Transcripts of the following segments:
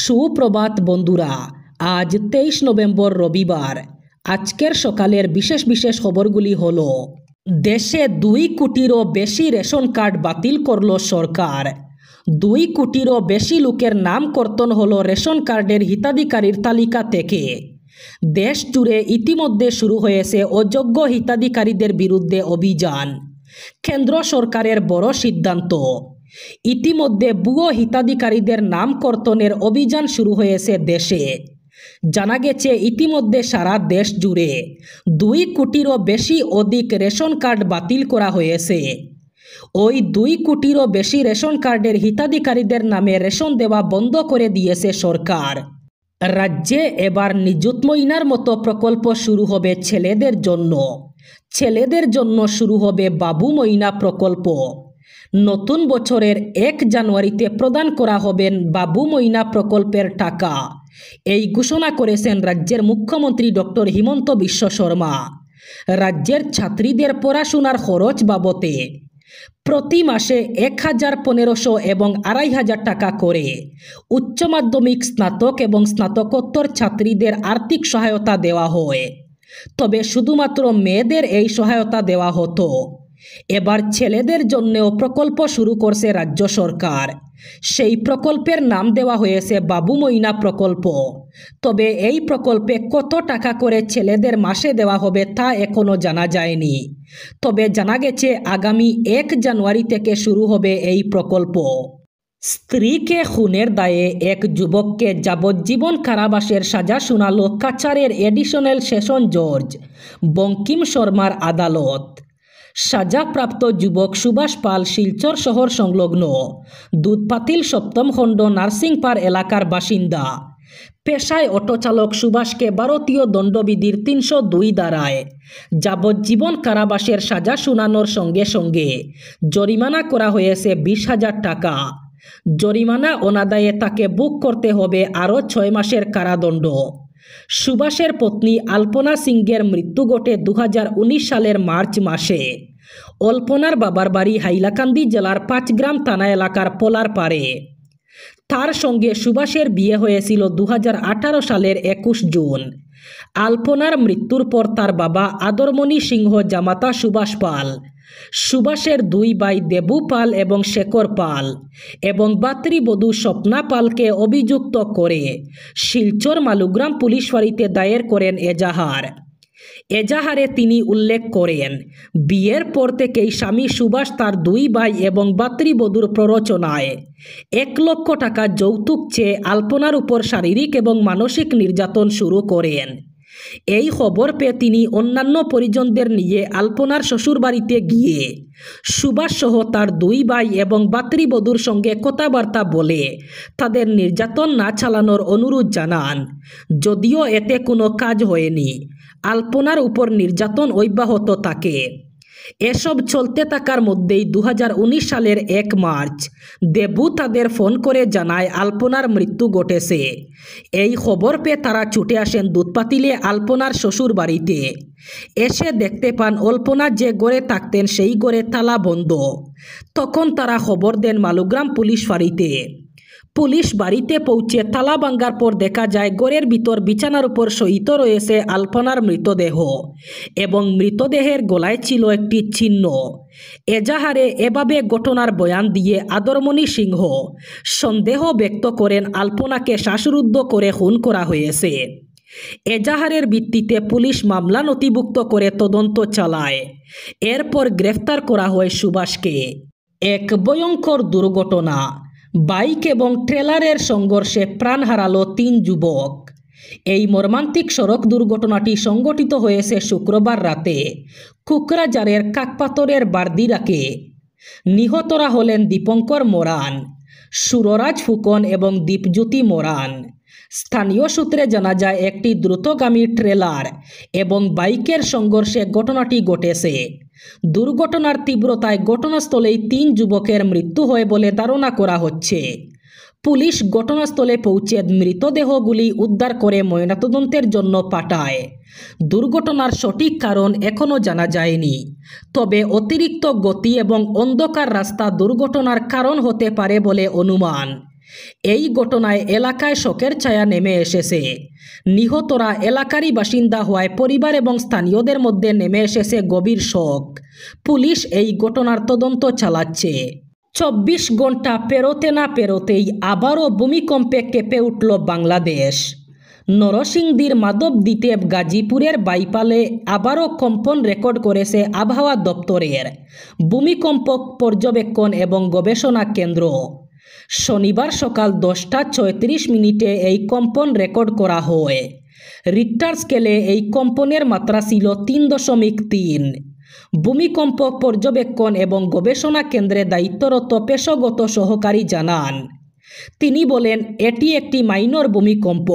সুপ্রভাত বন্ধুরা, আজ 23 নভেম্বর রবিবার। আজকের সকালের বিশেষ বিশেষ খবরগুলি হলো: দেশে 2 কোটিরও বেশি রেশন কার্ড বাতিল করল সরকার। 2 কোটিরও বেশি লোকের নাম কর্তন হলো রেশন কার্ডের হিতাধিকারীর তালিকা থেকে। দেশ জুড়ে ইতিমধ্যে শুরু হয়েছে অযোগ্য হিতাধিকারীদের বিরুদ্ধে অভিযান। কেন্দ্র সরকারের বড় সিদ্ধান্ত। ইতিমধ্যে ভুয়ো হিতাধিকারীদের নাম কর্তনের অভিযান শুরু হয়েছে দেশে। জানা গেছে ইতিমধ্যে সারা দেশ জুড়ে 2 কোটিরও বেশি অধিক রেশন কার্ড বাতিল করা হয়েছে। ওই 2 কোটিরও বেশি রেশন কার্ডের হিতাধিকারীদের নামে রেশন দেওয়া বন্ধ করে দিয়েছে সরকার। রাজ্যে এবার নিযুত ময়নার মতো প্রকল্প শুরু হবে ছেলেদের জন্য। ছেলেদের জন্য শুরু হবে বাবু ময়না প্রকল্প। নতুন বছরের 1 জানুয়ারিতে প্রদান করা হবে বাবু ময়না প্রকল্পের টাকা। এই ঘোষণা করেছেন রাজ্যের মুখ্যমন্ত্রী ডক্টর হিমন্ত বিশ্ব শর্মা। রাজ্যের ছাত্রীদের পড়াশোনার খরচ বাবদে প্রতি মাসে 1,1500 এবং 2,500 টাকা করে উচ্চ মাধ্যমিক, স্নাতক এবং স্নাতকোত্তর ছাত্রীদের আর্থিক সহায়তা দেওয়া হয়। তবে শুধুমাত্র মেয়েদের এই সহায়তা দেওয়া হতো। এবার ছেলেদের জন্যও প্রকল্প শুরু করছে রাজ্য সরকার। সেই প্রকল্পের নাম দেওয়া হয়েছে বাবু ময়না প্রকল্প। তবে এই প্রকল্পে কত টাকা করে ছেলেদের মাসে দেওয়া হবে তা এখনও জানা যায়নি। তবে জানা গেছে আগামী 1 জানুয়ারি থেকে শুরু হবে এই প্রকল্প। স্ত্রীকে খুনের দায়ে এক যুবককে যাবজ্জীবন কারাবাসের সাজা শোনালো কাছাড়ের এডিশনাল সেশন জজ বঙ্কিম শর্মার আদালত। সাজাপ্রাপ্ত যুবক সুভাষ পাল শিলচর শহর সংলগ্ন দুধপাতিল 7ম খণ্ড নার্সিংপাড় এলাকার বাসিন্দা। পেশায় অটোচালক সুভাষকে ভারতীয় দণ্ডবিধির 302 ধারায় যাবজ্জীবন কারাবাসের সাজা শোনানোর সঙ্গে সঙ্গে জরিমানা করা হয়েছে 20,000 টাকা। জরিমানা অনাদায়ে তাকে বুক করতে হবে আরও 6 মাসের কারাদণ্ড। সুভাষের পত্নী আলপনা সিংয়ের মৃত্যু ঘটে 2019 সালের মার্চ মাসে। অল্পনার বাবার বাড়ি হাইলাকান্দি জেলার 5 গ্রাম থানা এলাকার পোলার পাড়ে। তার সঙ্গে সুভাষের বিয়ে হয়েছিল 2018 সালের 21 জুন। আলপনার মৃত্যুর পর তার বাবা আদরমণি সিংহ, জামাতা সুভাষ পাল, সুভাষের 2 ভাই দেবু পাল এবং শেখর পাল এবং ভাতৃবধূ স্বপ্না পালকে অভিযুক্ত করে শিলচর মালুগ্রাম পুলিশ ফাঁড়িতে দায়ের করেন এজাহার। এজাহারে তিনি উল্লেখ করেন, বিয়ের পর থেকেই স্বামী সুভাষ তার 2 ভাই এবং ভাতৃবধূর প্ররোচনায় 1 লক্ষ টাকা যৌতুক চেয়ে আলপনার উপর শারীরিক এবং মানসিক নির্যাতন শুরু করেন। এই খবর পেয়ে তিনি অন্যান্য পরিজনদের নিয়ে আলপনার শ্বশুরবাড়িতে গিয়ে সুভাষ সহ তার 2 ভাই এবং ভাতৃবধূর সঙ্গে কথাবার্তা বলে তাদের নির্যাতন না চালানোর অনুরোধ জানান। যদিও এতে কোনো কাজ হয়নি। আলপনার উপর নির্যাতন অব্যাহত থাকে। এসব চলতে থাকার মধ্যেই 2019 সালের 1 মার্চ দেবু তাদের ফোন করে জানায় আলপনার মৃত্যু ঘটেছে। এই খবর পেয়ে তারা ছুটে আসেন দুধপাতিলে আলপনার শ্বশুর বাড়িতে। এসে দেখতে পান অল্পনা যে ঘরে থাকতেন সেই ঘরে তালা বন্ধ। তখন তারা খবর দেন মালুগ্রাম পুলিশ ফাঁড়িতে। পুলিশ বাড়িতে পৌঁছে তালা ভাঙ্গার পর দেখা যায় ঘরের ভিতর বিছানার উপর শয়িত রয়েছে আলপনার মৃতদেহ এবং মৃতদেহের গলায় ছিল একটি চিহ্ন। এজাহারে এভাবে ঘটনার বয়ান দিয়ে আদরমণি সিংহ সন্দেহ ব্যক্ত করেন আলপনাকে শ্বাসরুদ্ধ করে খুন করা হয়েছে। এজাহারের ভিত্তিতে পুলিশ মামলা নথিভুক্ত করে তদন্ত চালায়। এরপর গ্রেফতার করা হয় সুভাষকে। এক ভয়ঙ্কর দুর্ঘটনা। বাইক এবং ট্রেলারের সংঘর্ষে প্রাণ হারালো 3 যুবক। এই মর্মান্তিক সড়ক দুর্ঘটনাটি সংঘটিত হয়েছে শুক্রবার রাতে কুকরাঝাড়ের কাকপাথরের বারদিরাকে। নিহতরা হলেন দীপঙ্কর মোরান, সুররাজ ফুকন এবং দীপজ্যোতি মোরান। স্থানীয় সূত্রে জানা যায় একটি দ্রুতগামী ট্রেলার এবং বাইকের সংঘর্ষে ঘটনাটি ঘটেছে। দুর্ঘটনার তীব্রতায় ঘটনাস্থলেই 3 যুবকের মৃত্যু হয় বলে ধারণা করা হচ্ছে। পুলিশ ঘটনাস্থলে পৌঁছে মৃতদেহগুলি উদ্ধার করে ময়নাতদন্তের জন্য পাঠায়। দুর্ঘটনার সঠিক কারণ এখনও জানা যায়নি। তবে অতিরিক্ত গতি এবং অন্ধকার রাস্তা দুর্ঘটনার কারণ হতে পারে বলে অনুমান। এই ঘটনায় এলাকায় শোকের ছায়া নেমে এসেছে। নিহতরা এলাকারই বাসিন্দা হওয়ায় পরিবার এবং স্থানীয়দের মধ্যে নেমে এসেছে গভীর শোক। পুলিশ এই ঘটনার তদন্ত চালাচ্ছে। 24 ঘন্টা পেরোতে না পেরোতেই আবারও ভূমিকম্পে কেঁপে উঠল বাংলাদেশ। নরসিংদীর মাধবদীতে গাজীপুরের বাইপালে আবারও কম্পন রেকর্ড করেছে আবহাওয়া দপ্তরের ভূমিকম্প পর্যবেক্ষণ এবং গবেষণা কেন্দ্র। শনিবার সকাল 10:36 এই কম্পন রেকর্ড করা হয়। রিক্টার স্কেলে এই কম্পনের মাত্রা ছিল 3.3। ভূমিকম্প পর্যবেক্ষণ এবং গবেষণা কেন্দ্রে দায়িত্বরত পেশাগত সহকারী জানান, তিনি বলেন, এটি একটি মাইনর ভূমিকম্প।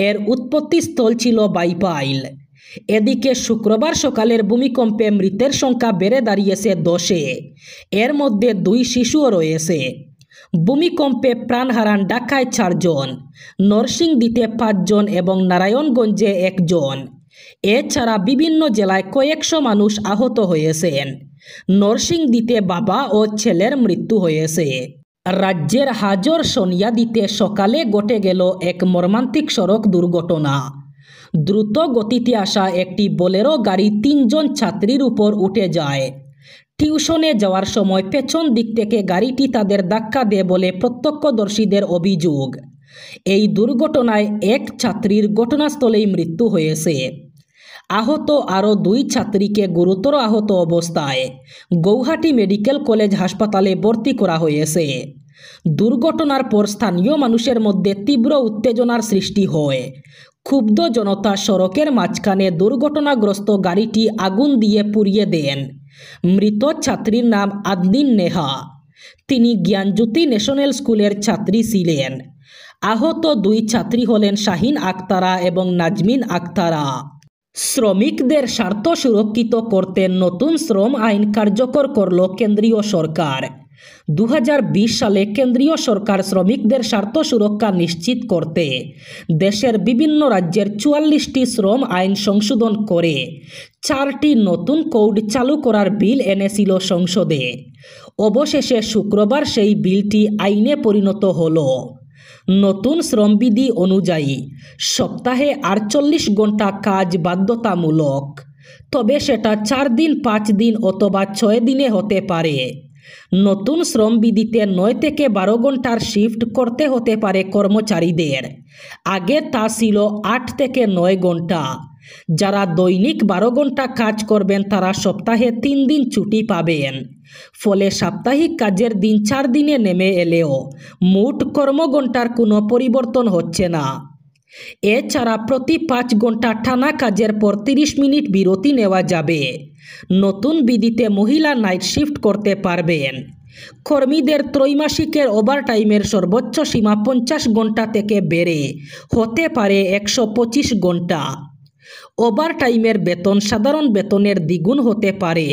এর উৎপত্তিস্থল ছিল বাইপাইল। এদিকে শুক্রবার সকালের ভূমিকম্পে মৃতের সংখ্যা বেড়ে দাঁড়িয়েছে 10-এ। এর মধ্যে 2 শিশুও রয়েছে। ভূমিকম্পে প্রাণ হারান ঢাকায় 4 জন, নরসিংদীতে 5 জন এবং নারায়ণগঞ্জে 1 জন। এছাড়া বিভিন্ন জেলায় কয়েকশো মানুষ আহত হয়েছেন। নরসিংদীতে বাবা ও ছেলের মৃত্যু হয়েছে। রাজ্যের হাজর সোনিয়াদিতে সকালে ঘটে গেল এক মর্মান্তিক সড়ক দুর্ঘটনা। দ্রুত গতিতে আসা একটি বোলেরো গাড়ি 3 জন ছাত্রীর উপর উঠে যায়। টিউশনে যাওয়ার সময় পেছন দিক থেকে গাড়িটি তাদের ধাক্কা দেয় বলে প্রত্যক্ষদর্শীদের অভিযোগ। এই দুর্ঘটনায় এক ছাত্রীর ঘটনাস্থলেই মৃত্যু হয়েছে। আহত আরও 2 ছাত্রীকে গুরুতর আহত অবস্থায় গৌহাটি মেডিকেল কলেজ হাসপাতালে ভর্তি করা হয়েছে। দুর্ঘটনার পর স্থানীয় মানুষের মধ্যে তীব্র উত্তেজনার সৃষ্টি হয়। ক্ষুব্ধ জনতা সড়কের মাঝখানে দুর্ঘটনাগ্রস্ত গাড়িটি আগুন দিয়ে পুড়িয়ে দেন। মৃত ছাত্রীর নাম আদনিন নেহা। তিনি জ্ঞানজ্যোতি ন্যাশনাল স্কুলের ছাত্রী ছিলেন। আহত 2 ছাত্রী হলেন শাহিন আক্তারা এবং নাজমিন আক্তারা। শ্রমিকদের স্বার্থ সুরক্ষিত করতে নতুন শ্রম আইন কার্যকর করল কেন্দ্রীয় সরকার। 2020 সালে কেন্দ্রীয় সরকার শ্রমিকদের স্বার্থ সুরক্ষা নিশ্চিত করতে দেশের বিভিন্ন রাজ্যের 44টি শ্রম আইন সংশোধন করে 4টি নতুন কোড চালু করার বিল এনেছিল সংসদে। অবশেষে শুক্রবার সেই বিলটি আইনে পরিণত হলো। নতুন শ্রমবিধি অনুযায়ী সপ্তাহে 48 ঘন্টা কাজ বাধ্যতামূলক, তবে সেটা 4 দিন, 5 দিন অথবা 6 দিনে হতে পারে। নতুন শ্রমবিধিতে 9 থেকে 12 ঘন্টার শিফট করতে হতে পারে কর্মচারীদের। আগে তা ছিল 8 থেকে 9 ঘন্টা। যারা দৈনিক 12 ঘন্টা কাজ করবেন তারা সপ্তাহে 3 দিন ছুটি পাবেন। ফলে সাপ্তাহিক কাজের দিন 4 দিনে নেমে এলেও মোট কর্মঘণ্টার কোনো পরিবর্তন হচ্ছে না। এছাড়া প্রতি 5 ঘন্টা টানা কাজের পর 30 মিনিট বিরতি নেওয়া যাবে। নতুন বিধিতে মহিলা নাইট শিফট করতে পারবেন। কর্মীদের ত্রৈমাসিকের ওভারটাইমের সর্বোচ্চ সীমা 50 ঘন্টা থেকে বেড়ে হতে পারে 125 ঘন্টা। ওভারটাইমের বেতন সাধারণ বেতনের দ্বিগুণ হতে পারে।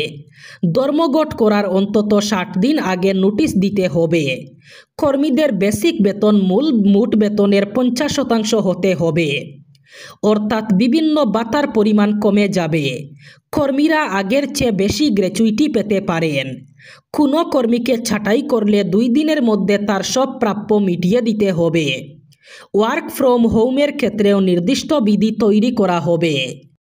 ধর্মঘট করার অন্তত 60 দিন আগে নোটিশ দিতে হবে। কর্মীদের বেসিক বেতন মূল মোট বেতনের 50% হতে হবে, অর্থাৎ বিভিন্ন ভাতার পরিমাণ কমে যাবে। কর্মীরা আগের চেয়ে বেশি গ্র্যাচুইটি পেতে পারেন। কোনো কর্মীকে ছাঁটাই করলে 2 দিনের মধ্যে তার সব প্রাপ্য মিটিয়ে দিতে হবে। ওয়ার্ক ফ্রম হোমের ক্ষেত্রেও নির্দিষ্ট বিধি তৈরি করা হবে।